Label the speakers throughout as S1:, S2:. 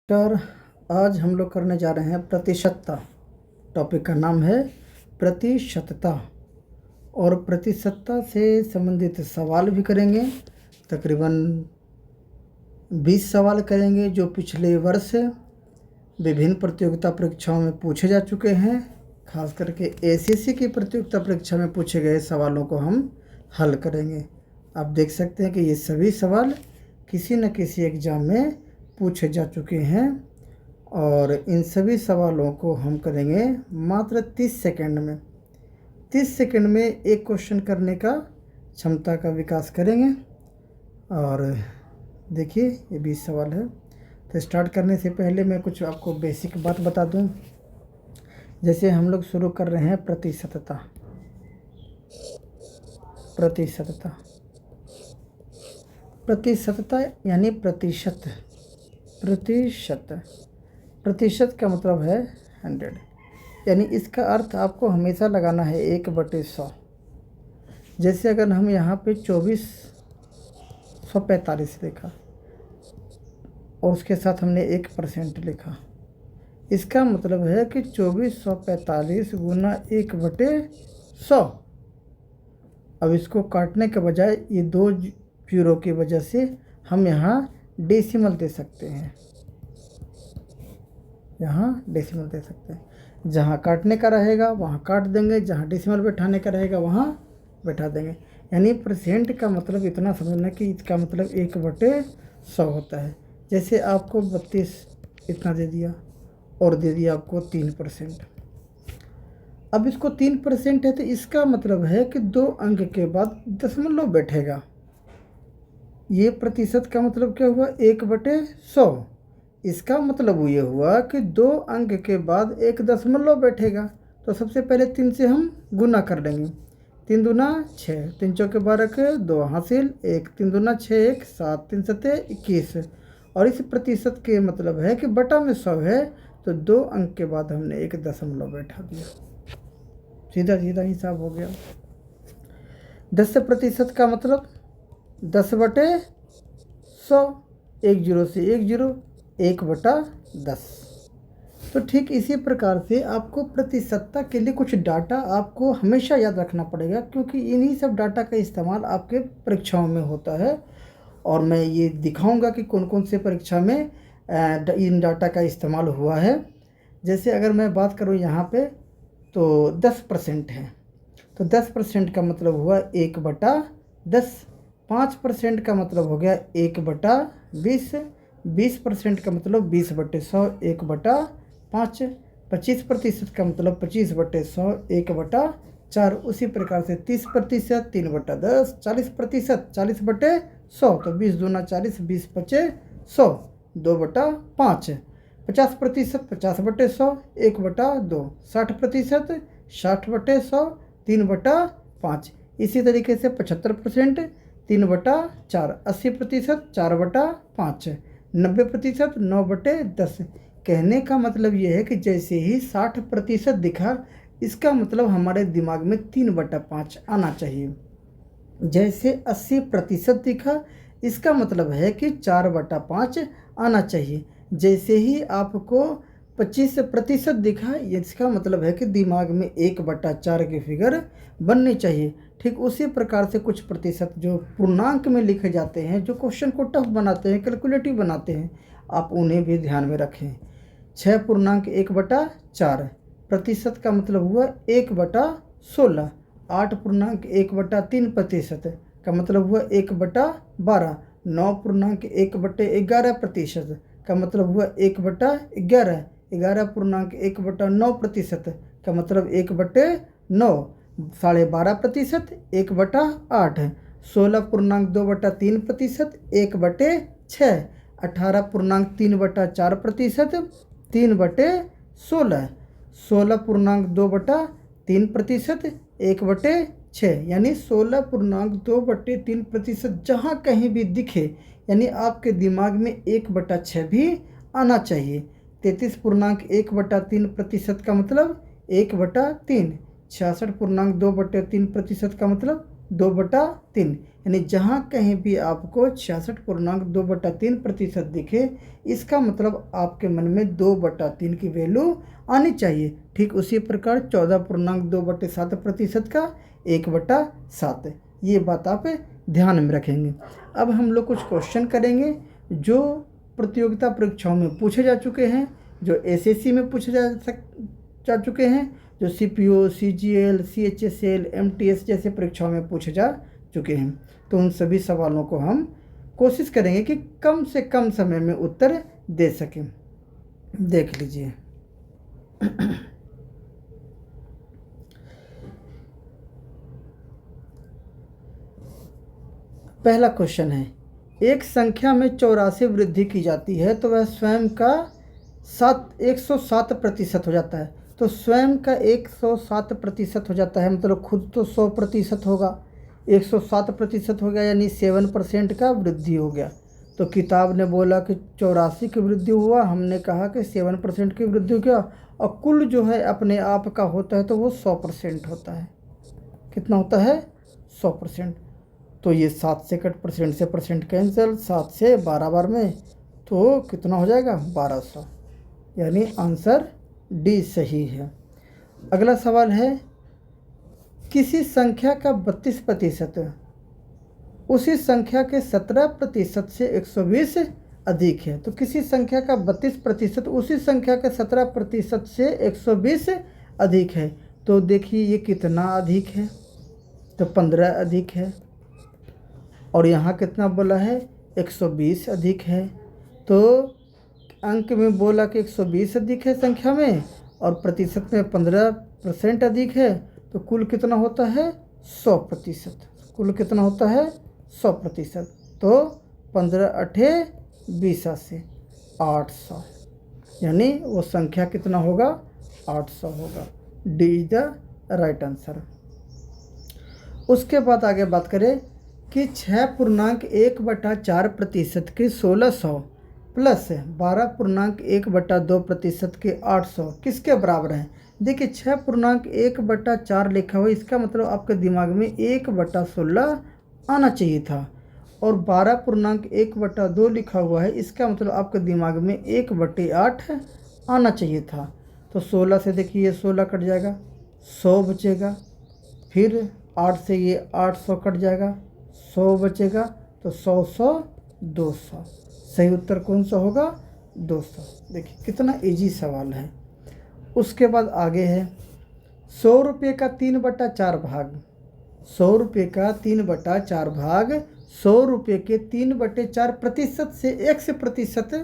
S1: नमस्कार। आज हम लोग करने जा रहे हैं प्रतिशतता। टॉपिक का नाम है प्रतिशतता और प्रतिशतता से संबंधित सवाल भी करेंगे। तकरीबन 20 सवाल करेंगे जो पिछले वर्ष विभिन्न प्रतियोगिता परीक्षाओं में पूछे जा चुके हैं। खास करके एसएससी की प्रतियोगिता परीक्षा में पूछे गए सवालों को हम हल करेंगे। आप देख सकते हैं कि ये सभी सवाल किसी न किसी एग्ज़ाम में पूछे जा चुके हैं और इन सभी सवालों को हम करेंगे मात्र 30 सेकंड में। 30 सेकंड में एक क्वेश्चन करने का क्षमता का विकास करेंगे। और देखिए ये 20 सवाल है। तो स्टार्ट करने से पहले मैं कुछ आपको बेसिक बात बता दूं। जैसे हम लोग शुरू कर रहे हैं प्रतिशतता। प्रतिशतता यानी प्रतिशत। प्रतिशत का मतलब है 100, यानी इसका अर्थ आपको हमेशा लगाना है 1/100। जैसे अगर हम यहाँ पे 2445 लिखा और उसके साथ हमने 1% लिखा, इसका मतलब है कि 2445 गुना 1/100। अब इसको काटने के बजाय ये 2 जीरो की वजह से हम यहाँ डेसिमल दे सकते हैं। जहाँ काटने का रहेगा वहाँ काट देंगे, जहाँ डेसिमल बैठाने का रहेगा वहाँ बैठा देंगे। यानी परसेंट का मतलब इतना समझना कि इसका मतलब 1/100 होता है। जैसे आपको 32 इतना दे दिया और दे दिया आपको 3%। अब इसको 3% है तो इसका मतलब है कि 2 अंक के बाद दशमलव बैठेगा। ये प्रतिशत का मतलब क्या हुआ? 1/100। इसका मतलब ये हुआ कि 2 अंक के बाद 1 दशमलव बैठेगा। तो सबसे पहले 3 से हम गुना कर लेंगे। 3 दूना 6, 3 चौके 12 के 2 हासिल 1, 3 दूना 6 1 7, 3 सत्ते 21। और इस प्रतिशत के मतलब है कि बटा में 100 है तो 2 अंक के बाद हमने 1 दशमलव बैठा दिया। सीधा सीधा हिसाब हो गया। 10% का मतलब 10/100। 1 जीरो से 1 जीरो, 1/10। तो ठीक इसी प्रकार से आपको प्रतिशतता के लिए कुछ डाटा आपको हमेशा याद रखना पड़ेगा, क्योंकि इन्हीं सब डाटा का इस्तेमाल आपके परीक्षाओं में होता है। और मैं ये दिखाऊंगा कि कौन कौन से परीक्षा में इन डाटा का इस्तेमाल हुआ है। जैसे अगर मैं बात करूँ यहाँ पे तो 10% है, तो 10% का मतलब हुआ 1/10। 5% का मतलब हो गया 1/20। 20% का मतलब 20/100, 1/5। 25% का मतलब 25/100, 1/4। उसी प्रकार से 30%, 3/10। 40%, 40/100। तो 20 दूना 40, 20 पचे 100, 2/5। 50%, 50/100, 1/2। 60%, 60/100, 3/5। इसी तरीके से 75%, 3/4। 80%, 4/5। 90%, 9/10। कहने का मतलब ये है कि जैसे ही 60% दिखा, इसका मतलब हमारे दिमाग में 3/5 आना चाहिए। जैसे 80% दिखा, इसका मतलब है कि 4/5 आना चाहिए। जैसे ही आपको 25% दिखा, इसका मतलब है कि दिमाग में 1/4 की फिगर बननी चाहिए। ठीक उसी प्रकार से कुछ प्रतिशत जो पूर्णांक में लिखे जाते हैं, जो क्वेश्चन को टफ बनाते हैं, कैलकुलेटिव बनाते हैं, आप उन्हें भी ध्यान में रखें। 6.1/4 प्रतिशत का मतलब हुआ 1/16। 8.1/3% का मतलब हुआ 1/12। 9.1/11% का मतलब हुआ 1/11। 11.1/9% का मतलब 1/9। 12.5%, 1/8। 16.2/3%, 1/6। 18.3/4%, 3/16। 16.2/3%, 1/6। यानी 16.2/3% जहाँ कहीं भी दिखे, यानी आपके दिमाग में 1/6 भी आना चाहिए। 33.1/3% का मतलब 1/3। 66.2/3% का मतलब 2/3। यानी जहाँ कहीं भी आपको 66.2/3% दिखे, इसका मतलब आपके मन में 2/3 की वैल्यू आनी चाहिए। ठीक उसी प्रकार 14.2/7% का 1/7, ये बात आप ध्यान में रखेंगे। अब हम लोग कुछ क्वेश्चन करेंगे जो प्रतियोगिता परीक्षाओं में पूछे जा चुके हैं, जो एसएससी में पूछे जा चुके हैं, जो सीपीओ, सीजीएल, सीएचएसएल, एमटीएस जैसे परीक्षाओं में पूछे जा चुके हैं। तो उन सभी सवालों को हम कोशिश करेंगे कि कम से कम समय में उत्तर दे सकें। देख लीजिए। पहला क्वेश्चन है, एक संख्या में 84 वृद्धि की जाती है तो वह स्वयं का 107% हो जाता है। तो स्वयं का 107% हो जाता है, मतलब खुद तो 100% होगा, 107% हो गया, यानी 7% का वृद्धि हो गया। तो किताब ने बोला कि 84 की वृद्धि हुआ, हमने कहा कि 7% की वृद्धि हो गया, और कुल जो है अपने आप का होता है तो वो 100% होता है। कितना होता है? 100%। तो ये 7 से कट परसेंट से परसेंट कैंसिल, 7 से 12 बार में, तो कितना हो जाएगा? 1200, यानी आंसर डी सही है। अगला सवाल है, किसी संख्या का 32% उसी संख्या के 17% से 120 अधिक है। तो किसी संख्या का 32% उसी संख्या के 17% से 120 अधिक है। तो देखिए ये कितना अधिक है? तो 15 अधिक है, और यहाँ कितना बोला है? 120 अधिक है। तो अंक में बोला कि 120 अधिक है संख्या में, और प्रतिशत में 15% अधिक है, तो कुल कितना होता है? 100%। कुल कितना होता है? 100%। तो 15 अठे 20 से 800, यानी वो संख्या कितना होगा? 800 होगा। D is the right answer. उसके बाद आगे बात करें कि 6.1/4% के 1600 प्लस 12.1/2% के 800 किसके बराबर है? देखिए 6.1/4 लिखा हुआ, इसका मतलब आपके दिमाग में 1/16 आना चाहिए था, और 12.1/2 लिखा हुआ है, इसका मतलब आपके दिमाग में 1/8 आना चाहिए था। तो 16 से देखिए ये 16 कट जाएगा, 100 बचेगा, फिर 8 से ये 800 कट जाएगा, 100 बचेगा, तो 100 200। सही उत्तर कौन सा होगा? 200। देखिए कितना इजी सवाल है। उसके बाद आगे है, 100 रुपये का 3/4 भाग, 100 रुपये का 3/4 भाग 100 रुपये के 3/4% से x%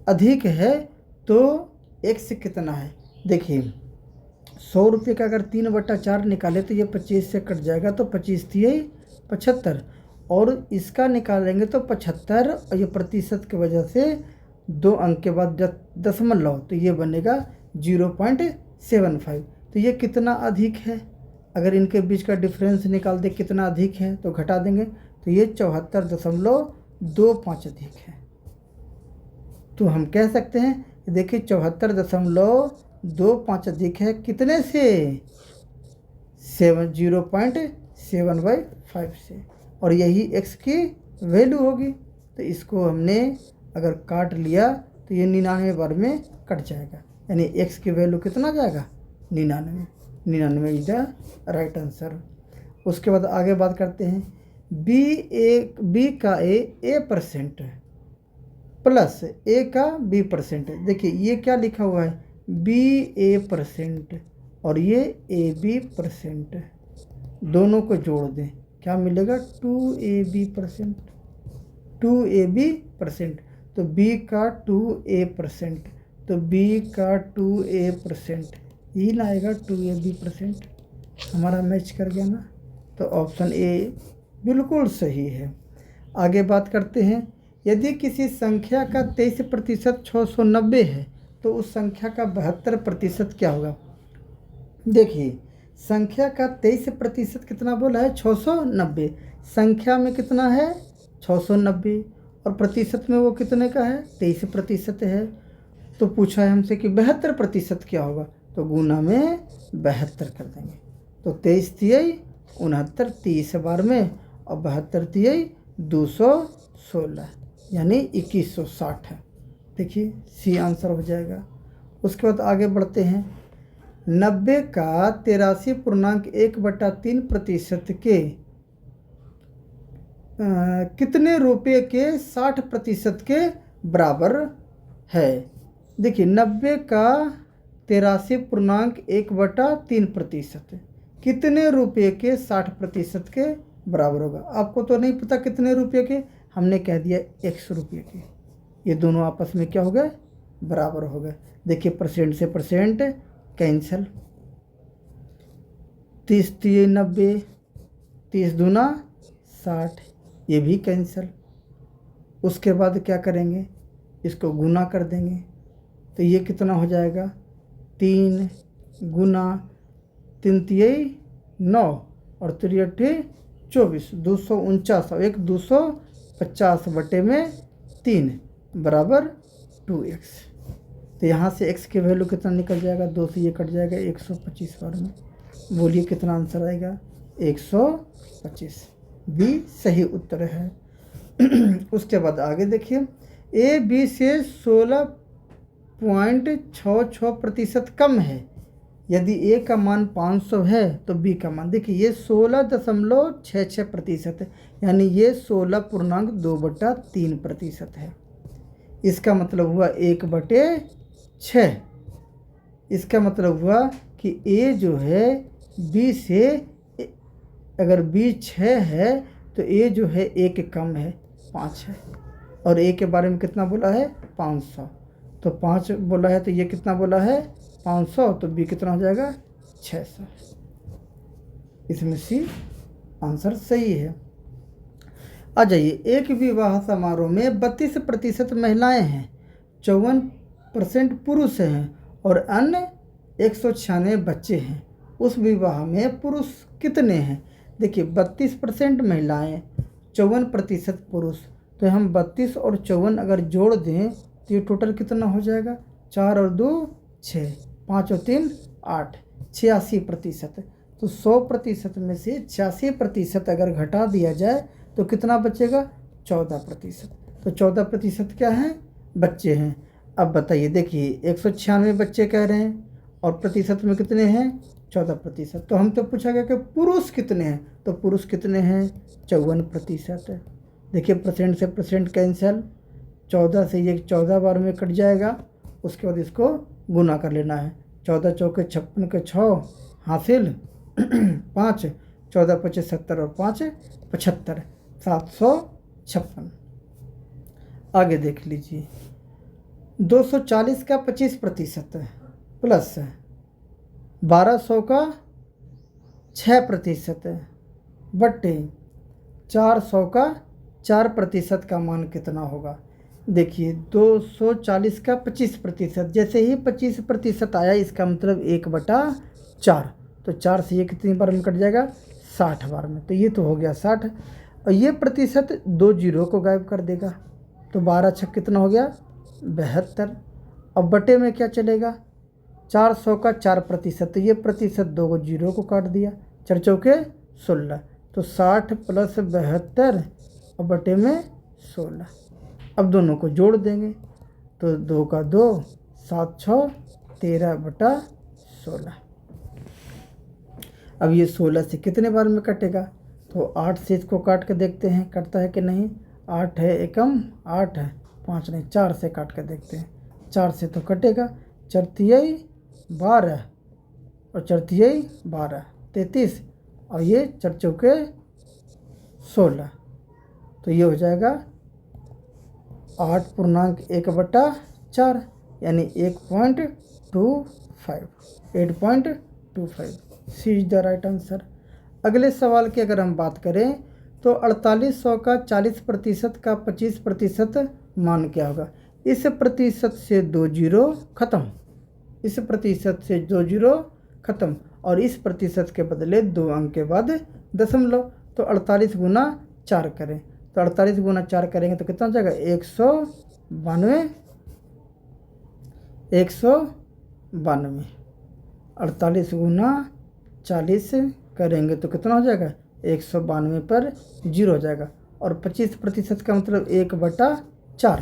S1: अधिक है, तो x कितना है? देखिए 100 रुपये का अगर 3/4 निकाले तो ये 25 से कट जाएगा, तो 25 थी 75, और इसका निकालेंगे तो 75, और ये प्रतिशत की वजह से 2 अंक के बाद दशमलव, तो ये बनेगा 0.75। तो ये कितना अधिक है? अगर इनके बीच का डिफरेंस निकाल दे कितना अधिक है तो घटा देंगे, तो ये 74.25 अधिक है। तो हम कह सकते हैं, देखिए 74.25 अधिक है कितने से? 0.75 से, और यही x की वैल्यू होगी। तो इसको हमने अगर काट लिया तो ये 99 बार में कट जाएगा, यानी x की वैल्यू कितना जाएगा? 99। 99 इज द राइट आंसर। उसके बाद आगे बात करते हैं, b का a% प्लस a का b%। देखिए ये क्या लिखा हुआ है? ba% और ये ab%, दोनों को जोड़ दें, क्या मिलेगा? 2ab%। 2ab%, तो b का 2a%, तो b का 2a%, यही ना आएगा 2ab%। हमारा मैच कर गया ना, तो ऑप्शन ए बिल्कुल सही है। आगे बात करते हैं, यदि किसी संख्या का 23% 690 है तो उस संख्या का 72% क्या होगा? देखिए संख्या का 23% कितना बोला है? 690। संख्या में कितना है? 690, और प्रतिशत में वो कितने का है? 23% है। तो पूछा है हमसे कि 72% क्या होगा, तो गुना में 72 कर देंगे, तो 23 69 30 बार में, और 72 तिहाई 216 यानी 2160 है। देखिए सी आंसर हो जाएगा। उसके बाद आगे बढ़ते हैं। 90 का 83.1/3% के कितने रुपये के 60% के बराबर है। देखिए 90 का 83.1/3% कितने रुपये के 60% के बराबर होगा। आपको तो नहीं पता कितने रुपये के, हमने कह दिया 100 रुपये के। ये दोनों आपस में क्या हो गए, बराबर हो गए। देखिए परसेंट से परसेंट कैंसिल, 30 तिहाई 90, 30 दूना 60, ये भी कैंसिल। उसके बाद क्या करेंगे, इसको गुना कर देंगे तो ये कितना हो जाएगा, 3 गुना 3 तिहाई 9 और 3 अट्ठे 24, 249 और 250/3 बराबर 2x। तो यहाँ से x की वैल्यू कितना निकल जाएगा, 2 से ये कट जाएगा, 125 बार में। बोलिए कितना आंसर आएगा, 125। बी सही उत्तर है। उसके बाद आगे देखिए, ए बी से 16.66% कम है। यदि ए का मान 500 है तो बी का मान, देखिए ये 16.66% है, यानी ये 16.2/3% है। इसका मतलब हुआ 1/6। इसका मतलब हुआ कि ए जो है बी से, अगर बी 6 है तो ए जो है 1 कम है, 5 है। और ए के बारे में कितना बोला है, 500। तो 5 बोला है तो ये कितना बोला है, 500। तो बी कितना हो जाएगा, 600। इसमें सी आंसर सही है। आ जाइए, एक विवाह समारोह में 32% महिलाएं हैं, 54% पुरुष हैं और अन्य 196 बच्चे हैं। उस विवाह में पुरुष कितने हैं। देखिए 32% महिलाएं, 54% पुरुष, तो हम 32 और 54 अगर जोड़ दें तो ये टोटल कितना हो जाएगा, 4 और 2 6, 5 और 3 8, 86%। तो 100% में से 86% अगर घटा दिया जाए तो कितना बचेगा, 14%। तो 14% क्या है, बच्चे हैं। अब बताइए, देखिए 196 बच्चे कह रहे हैं और प्रतिशत में कितने हैं, 14%। तो हम तो पूछा गया कि पुरुष कितने हैं, तो पुरुष कितने हैं, 54%। देखिए परसेंट से परसेंट कैंसिल, 14 से ये 14 बार में कट जाएगा। उसके बाद इसको गुना कर लेना है, 14 चौके 56 के 6 हासिल 5, 14 पचे 70 और 5 75, 756। आगे देख लीजिए, 240 का 25% प्लस 1200 का 6% बट्टे 400 का 4% का मान कितना होगा। देखिए 240 का 25%, जैसे ही 25% आया इसका मतलब 1/4। तो 4 से ये कितनी बार में कट जाएगा, 60 बार में। तो ये तो हो गया 60, और ये प्रतिशत 2 जीरो को गायब कर देगा। तो 12 छक कितना हो गया, 72। अब बटे में क्या चलेगा, 400 का 4%, तो ये प्रतिशत 2 जीरो को काट दिया, 4 चौके 16। तो 60 प्लस 72 और बटे में 16। अब दोनों को जोड़ देंगे तो 2 का 2, 7 6 13/16। अब ये 16 से कितने बार में कटेगा, तो 8 से इसको काट के देखते हैं कटता है कि नहीं। 8 है एकम 8 है, 5 नहीं, 4 से काट के देखते हैं। 4 से तो कटेगा, 4 तिहाई 12 और 4 तिहाई 12 33, और ये 4 चौके 16। तो ये हो जाएगा 8.1/4 यानी 8.25। सी इज द राइट आंसर। अगले सवाल की अगर हम बात करें तो 4800 का 40% का 25% मान क्या होगा। इस प्रतिशत से 2 जीरो खत्म, इस प्रतिशत से 2 जीरो खत्म, और इस प्रतिशत के बदले 2 अंक के बाद दशमलव। तो 48 गुना 4 करें, तो 48 गुना 4 करेंगे तो कितना हो जाएगा, 192। 48 गुना 40 करेंगे तो कितना हो जाएगा, 192 पर 0 हो जाएगा। और 25% का मतलब 1/4,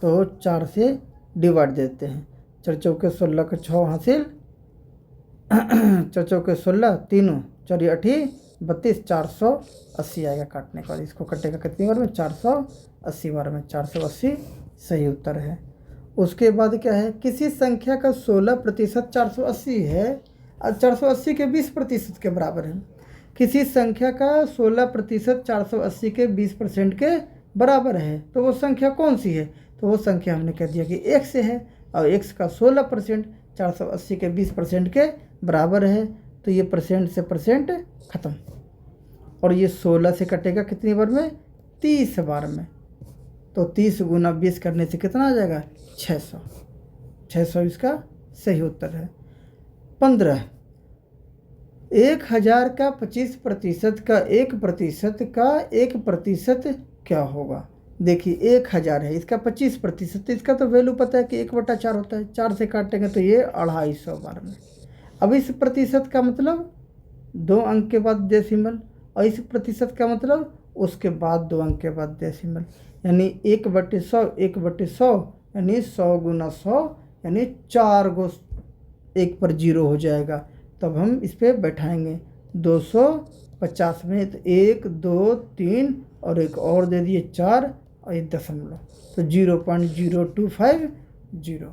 S1: तो 4 से डिवाइड देते हैं। 4 चौके 16 का 6 हासिल, 4 चौके 16, 3 4 8 32, 480 आएगा काटने का। इसको कटेगा कितनी बार में? 480 बार में। 480 सही उत्तर है। उसके बाद क्या है, किसी संख्या का 16% 480 है और 480 के 20% के बराबर है। किसी संख्या का 16% 480 के 20% के बराबर है, तो वो संख्या कौन सी है? तो वो संख्या हमने कह दिया कि x है, और x का 16% 480 के 20% के बराबर है, तो ये परसेंट से परसेंट खत्म। और ये 16 से कटेगा कितनी बार में? 30 बार में। तो 30 गुना 20 करने से कितना आ जाएगा? 600। 600 इसका सही उत्तर है। 15, 1000 का 25% का 1% क्या होगा? देखिए 1000 है, इसका 25%, इसका तो वैल्यू पता है कि 1/4 होता है। 4 से काटेंगे तो ये 250 बार में। अब इस प्रतिशत का मतलब 2 अंक के बाद डेसिमल, और इस प्रतिशत का मतलब उसके बाद 2 अंक के बाद डेसिमल, यानी 1/100, 1/100 यानी 100 गुना 100, यानी 4 गो 1 पर 0 हो जाएगा। तब हम इस पर बैठाएंगे 250 में, तो 1 2 3 और एक और दे दिए 4 और एक दशमलव, तो 0.0250।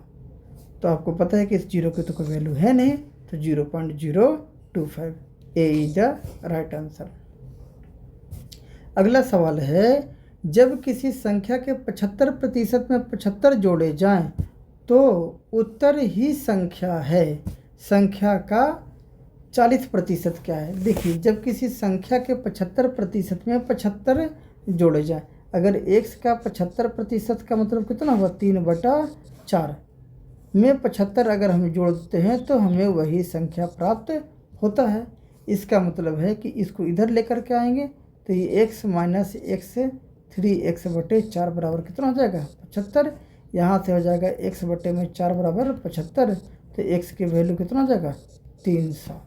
S1: तो आपको पता है कि इस 0 की तो कोई वैल्यू है नहीं, तो 0.025 ए इज द राइट आंसर। अगला सवाल है, जब किसी संख्या के 75% में 75 जोड़े जाएं तो उत्तर ही संख्या है, संख्या का 40% क्या है? देखिए, जब किसी संख्या के 75% में 75 जोड़े जाएं, अगर x का 75% का मतलब कितना हुआ? 3/4 में 75 अगर हम जोड़ देते हैं तो हमें वही संख्या प्राप्त होता है। इसका मतलब है कि इसको इधर लेकर के आएंगे तो ये x माइनस x 3x/4 बराबर कितना हो जाएगा? 75। यहाँ से हो जाएगा x/4 बराबर 75, तो x की वैल्यू कितना हो जाएगा? 300।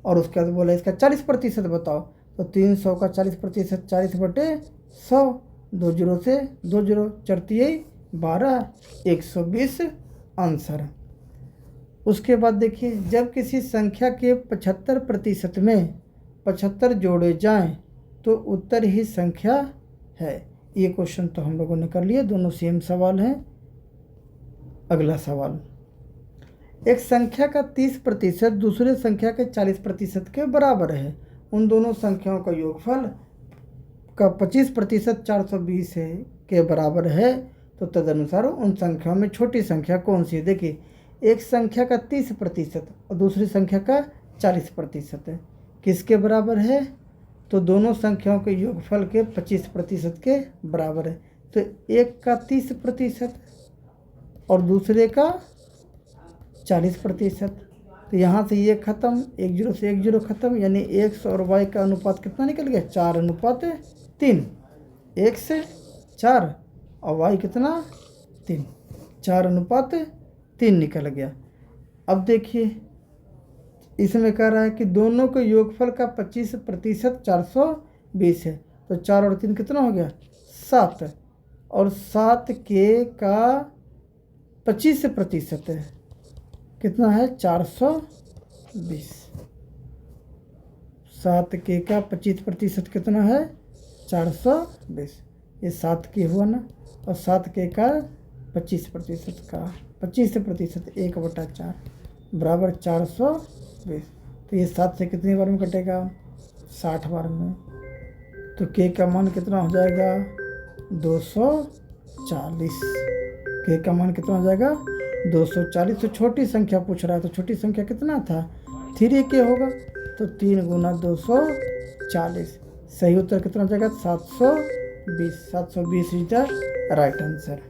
S1: और उसके बाद बोला इसका 40% बताओ, तो 300 का 40%, 40/100, 2 0 से 2 0, 4 12, 120 आंसर। उसके बाद देखिए, जब किसी संख्या के 75% में 75 जोड़े जाएं तो उत्तर ही संख्या है। ये क्वेश्चन तो हम लोगों ने कर लिए, दोनों सेम सवाल हैं। अगला सवाल, एक संख्या का 30% दूसरे संख्या के 40% के बराबर है। उन दोनों संख्याओं का योगफल का 25% 420 है के बराबर है, तो तदनुसार उन संख्याओं में छोटी संख्या कौन सी है? देखिए, एक संख्या का 30% और दूसरी संख्या का 40% है, किसके बराबर है? तो दोनों संख्याओं के योगफल के 25% के बराबर है। तो एक का 30% और दूसरे का 40%, तो यहाँ से ये खत्म, 1 0 से 1 0 खत्म, यानी x और y का अनुपात कितना निकल गया? 4:3। x 4 और y कितना? 3, 4:3 निकल गया। अब देखिए, इसमें कह रहा है कि दोनों के योगफल का 25% 420 है, तो 4 और 3 कितना हो गया? 7, और 7 के का 25% है, कितना है? 420। 7 के का 25% कितना है? 420। ये 7 के हुआ ना, और 7 के का 25% का 25% 1/4 बराबर 420। तो ये 7 से कितनी बार में कटेगा? 60 बार में। तो के का मान कितना हो जाएगा? 240। के का मान कितना हो जाएगा? 240। तो छोटी संख्या पूछ रहा है, तो छोटी संख्या कितना था? 3k होगा, तो 3 गुना 240। सही उत्तर कितना हो जाएगा? 720। 720 इज द राइट आंसर।